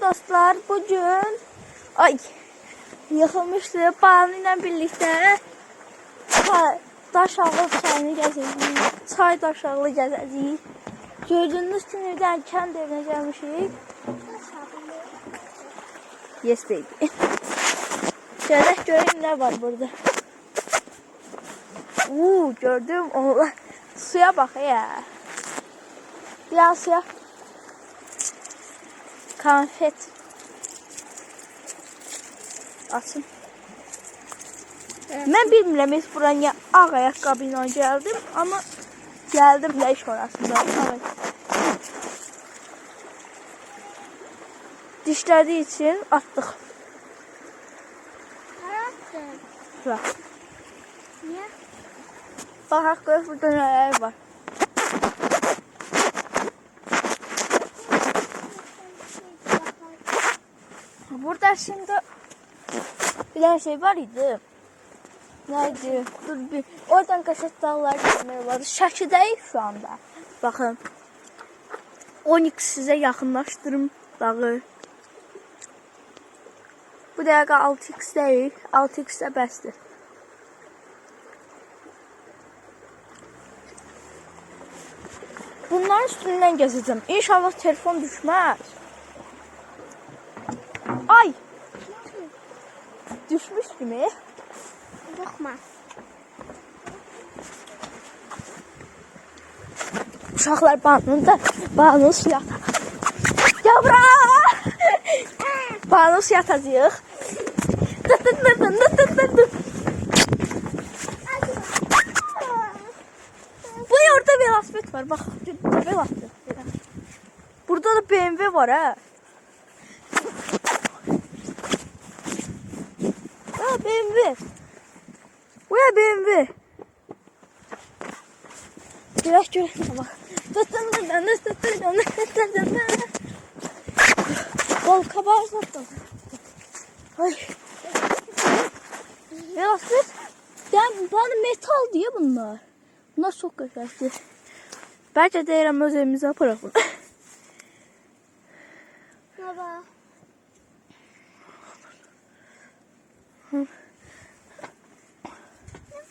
dostlar, bugün yıkılmıştı. Banu ile birlikte Daşağlı çayını gəzəcəyik. Çay Daşağlı gəzəcəyik. Gördüğünüz kimi bir kənd evinə gəlmişik. Yes baby. Gələk göreyim ne var burada. Gördüm onu. Suya bak ya. Biraz suya. Konfet. Açın. Ben bilmirəm, heç buraya ağ ayaqqabı ilə gəldim, amma gəldim leş orasında. Evet. Dişlədiyi için atdıq. Bak. Niye? Bak, gör burada neler var. Burada şimdi bir şey var idi. Neydi? Dur bir. Oradan kaşık dağlar görmeye vardı. Şəkidəyik şu anda. Bakın. 12 size yakınlaştırım dağı. Bu dəqiqə 6x değil. 6x də bəsdir. Bunların üstündən gəzəcəm. İnşallah telefon düşməz. Ay! Düşmüş kimi. Bakma. Uşaqlar Banu suya atar. Gel bura! Banu suya atacağıq. Bu orada velosiped var. Bak, velosiped. Burada da BMW var ha. BMW. Bu ya BMW. Görək. Bak. Bol kabağı sattım. Ay. Velosiped. Bana metal diye bunlar. Bunlar çok güzeldi. Bence deyirəm öz evimizə aparaq bunu. Baba. Ne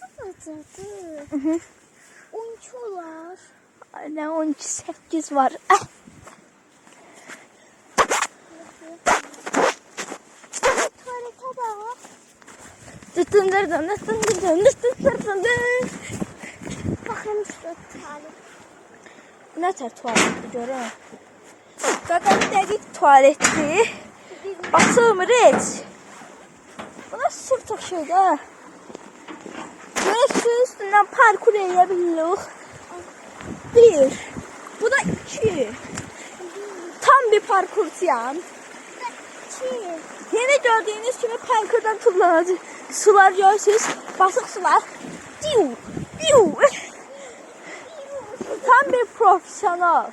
kapatırsın? 12 olar. Ne 12-8 var. Tuvalete bak. Bakın şu tuvalet. Ne tər tuvaletdir görəm. Qaqam dəqiq tuvaletdir. Açılmır heç. Buna sırtıq şeydə. Böyle suyun üstündən parkur edebilirik. 1. Bu da 2. Tam bir parkurçuyam. 2. Yine gördüğünüz gibi parkurdan tullanacak. Sular görürsünüz. Basık sular. Tam bir profesyonel.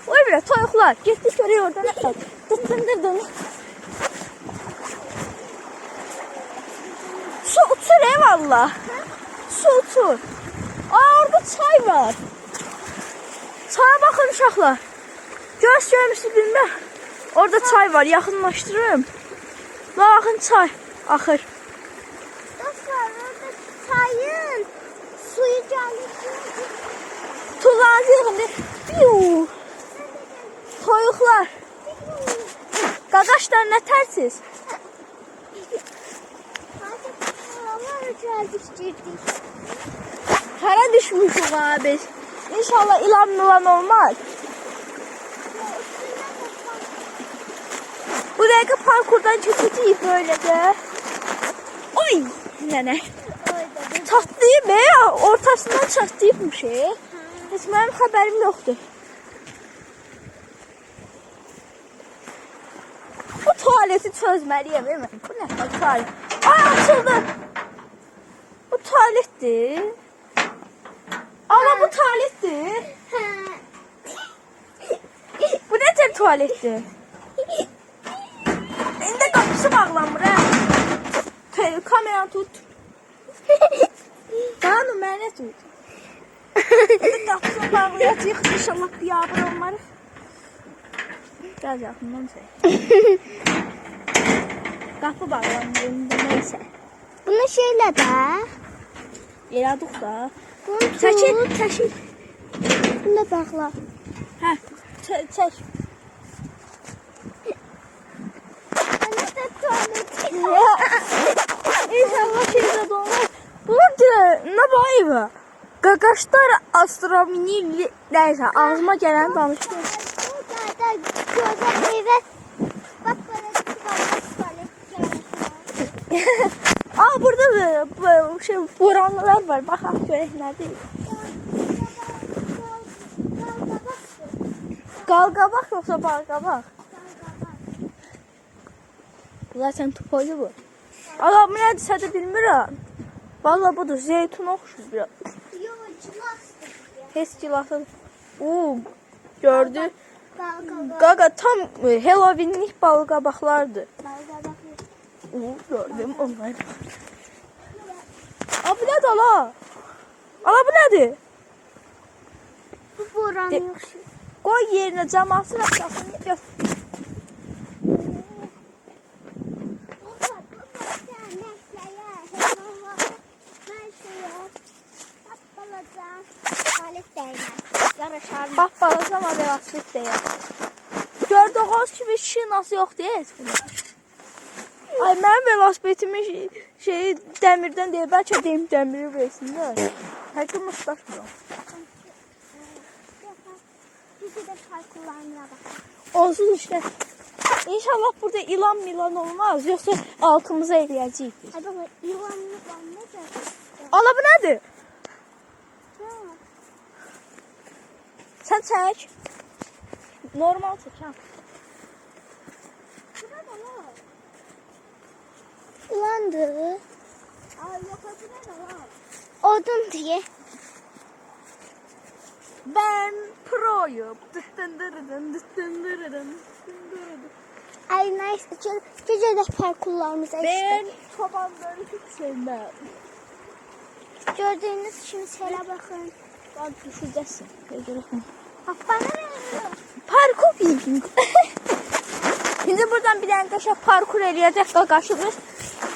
Oy bile toyuklar. Gittik oraya oradan. Dıttındırdın. Su uçur eyvallah. Su uçur. Orada çay var. Çaya bakın uşaqlar. Görmüşsünüz bilmem. Orada çay var. Yaxınlaşdırırım. Bakın çay. Axır. Dostlar orada çayın suyu geldi. Tullanacaq. Toyuqlar. Qaqaşlar nə tərsiz? Hara düşmüşük abi. İnşallah ilan olmaz. Bu dakika parkurdan çıkacağız böyle de. Oy! Nene. Çatlayıb ya. Ortasından çatlayıbmış şey. Heç mənim xəbərim yoxdur. Bu tuvaleti çözməliyəm. Bu nə tuvalet? Ay açıldı. Bu tuvaletdir. Ama bu tuvalettir. Bu ne tür tuvalettir? İndi kapısı bağlanmır ha. Kameranı tut. Banu mənə tut. İndi kapısını bağlayacağıq. İnşallah yağmur olmaz. Biraz yakından çək. Qapı bağlandı, neyse. Bunu şeylə də. Yaradık da. Bunu Çəkil, tut. çəkil. Bunu da bağla. Hə, çək. Anne de tuvaleti. İnşallah şeydə dolmaz. Bunun nə bayı? Qaqaşlar astronomini neyse ağzıma gələn danışdım. Burada gözəl evə. Bax belə tuvalet. Aa burada şey boranlılar var. Baxaq görək nədir. Qalqabaq yoxsa balqabaq? Zaten topoydu bu. Allah bu nədirsə də bilmirəm. Valla budur, zeytun oxşur biraz. Yox, cilasdır. Heç gilasın. Oo, gördü. Qalqabaq. Qaqa tam Halloweenlik balqabaqlardır. Qalqabaq. Oo, gördüm onları. Aa bu nədir ala? Ala bu nədir? Bu boranı yoxdur. Qoy yerinə cəmasını açasın. Bax balaca ama velosiped deyək. Gördüğünüz kimi şinası yoxdur heç bunda. Ay mənim velosipedimin şeyi dəmirdən deyil, bəlkə dəmiri versinlər. Həkim ustaşmıram. Onsuz işte. İnşallah burada ilan milan olmaz. Yoksa altımıza eləyəcəyik. Ay baba, ilanlı var necə? Ala bu nədir? Sən çək. Normal çək ha. İlandır. Ay yapacı nədir lan? Odun diye. Ben proyum. Dıttındırıdın, dıttındırıdın, dıttındırıdın. Ay nice. Gece de parkurlarımıza Ben işte. çobanları hiç sevmem. Gördüğünüz şimdi şöyle bakın. Bak düşeceksin. Bak bana ne? Parkur bildim. Şimdi buradan bir tane kaşa parkur eləyəcək qaqaşımız.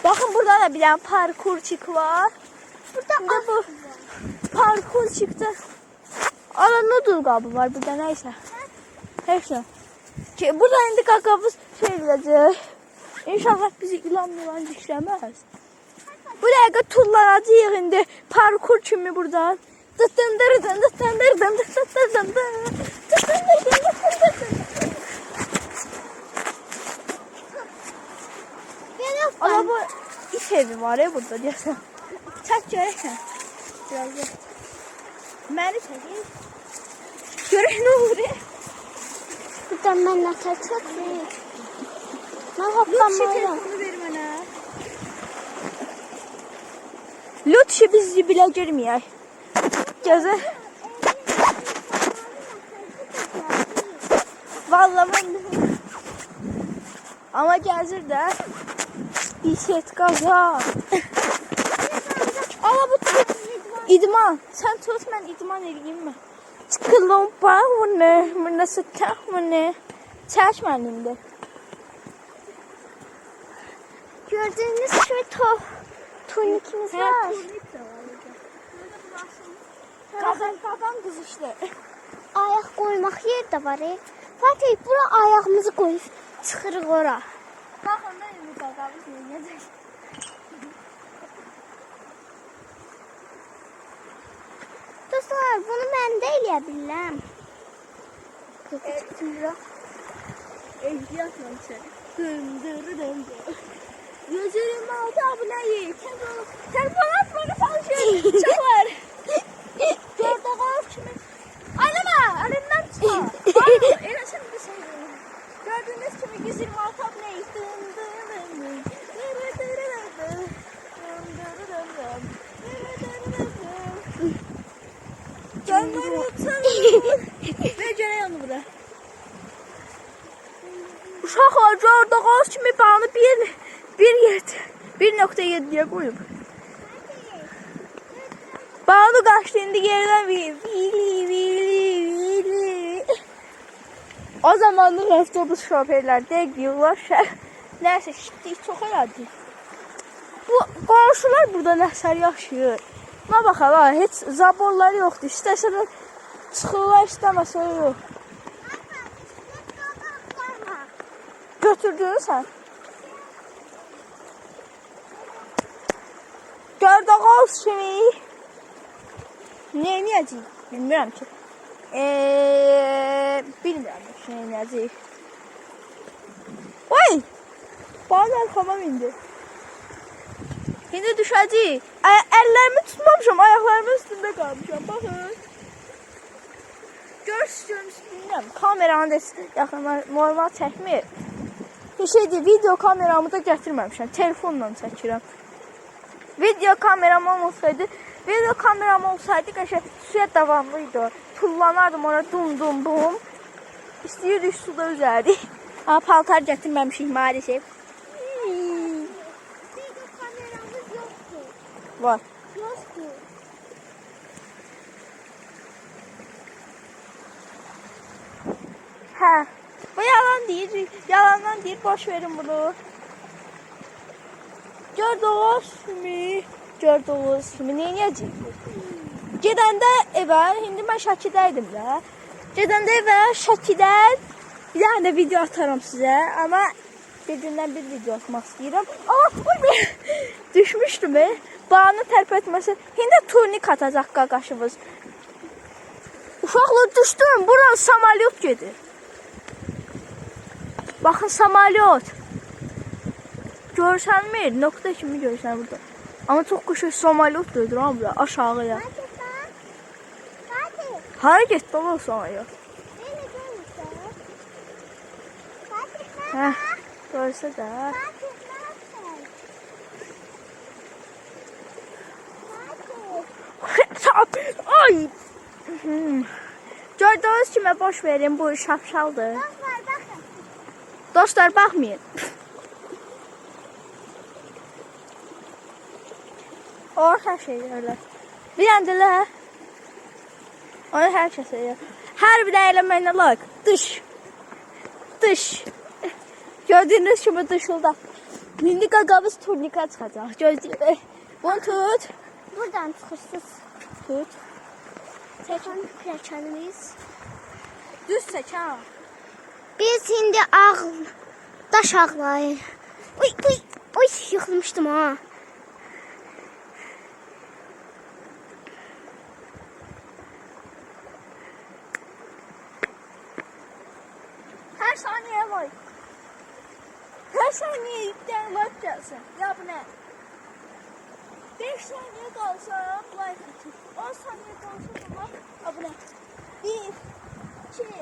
Bakın burada da bir tane parkurçik var. Burada bu parkur çıktı. Ala noodle qabı var burada neyse. Neyse. Ki burada indi qaqamız şey eləyəcək. İnşallah bizi ilan dişləməz. Bu dəqiqə tullanacağıq indi parkur kimi buradan. Dıttındırıdın, dıttındırıdın, dıttındırıdın, dıttındırıdın. Ama bu iş evi var ya burada diyorsan. Çək görəksən. Biraz da. Məni çəkir. Görək nə olur ya. Buradan ben nasıl çekeyim? Ben Lütfi hoplamayayım. telefonu ver mənə. Lütfi bizi bilə girməyək. Gözə. Vallahi ben de. Ama gəzir də. Bir set qaza. Ala bu idman. Sən tut, mən idman eləyim mi? Çıxılım bağını, mənəsə təxmini. Çək mənimdə. Gördüğünüz gibi tunikimiz var. Qazan qız işte. Ayak koymak yer de var. Fatih bura ayağımızı koyup çıkırıq ora. Baxın da indi qazamız neyəcək. Dostlar bunu ben de eləyə bilirəm. Ehtiyatla çək. Dındırı dındır. Gözlerim altı aboneyi. Telefon atmağı çalışıyor. Çaklar. Gördüğünüz kimi. Anama elimden çıkma. Eləsin bir şey. Gördüğünüz kimi 126 aboneyi. Canları utanır. Ve gene yanı burada. Uşaqlar gördüğünüz kimi bağını 1.7'ye koyub. Bağını qaçdı indi yerdən vili. O zamanlıq avtobus şoferlər dəqiqlər şəhər. Nəysə, şiddik çox elədi. Bu qonşular burada nəsər yaşayır. Buna baxaq ha, heç zaborları yoxdur. İstəsələr çıxırlar, istəməsələr yox. Götürdün sən? Gördüğünüz kimi neynəyəcəyik? Bilmirəm ki. Bilmirəm ki, neynəyəcəyik. Oy! Bazı arxama indi. Şimdi düşəcəyik. Əllərimi tutmamışam, ayaqlarımın üstündə qalmışam. Baxın. Görürsünüz, bilmirəm. Kameranı da yaxından normal çəkmir. Bir şeydir, video kameramı da gətirməmişəm. Telefonla çəkirəm. Video kameram olmasaydı, qəşəng suya davamlıydı. Tullanardım ona dum dum bum. İstəyirdik suda üzərdik. Amma paltar gətirməmişik maalesef. Video kameramız yoktu. Var. Yoktu. Hə. Bu yalan deyir. Yalandan deyir. Boş verin bunu. Gördüğünüz kimi neynəyəcəyik? Gedəndə evə, indi mən Şəkidəydim də. Gedəndə evə Şəkidən bir dənə video atarım sizə. Amma dediğinden bir video atmaq istəyirəm. Amma düşmüşdüm. Bağını tərpətməsə. Şimdi turnik atacaq qaqaşımız. Uşaqlar düşdüm. Buradan samalyot gedir. Baxın samalyot. Görsənmir. Nokta kimi görsən burada. Amma çox qışıq samalyot gedir ha burada aşağıya. Hara getdi o samalyot? Hə, görsə də. Ay! Gördüğünüz kimi boş verin, bu şapşaldır. Dostlar bakın. Dostlar baxmayın. O hər şey deyirlər. Beğendilər. Onu hər kəs deyir. Hər bir əylənməyinə like. Dış. Gördüğünüz kimi dışıldı. İndi qaqamız turnika çıxacaq. Gözləyək. Bunu tut. Buradan çıkırsız. Tut. Çeken plaklarımız. Düz çək ha. Biz şimdi daş ağlayır. Uy, yıkılmıştım ha. Her saniye var. Her saniye yükten like gelsin. Ya bu ne? 5 saniye kalsa like atın. 10 saniye kalsa da like abone. 1, 2,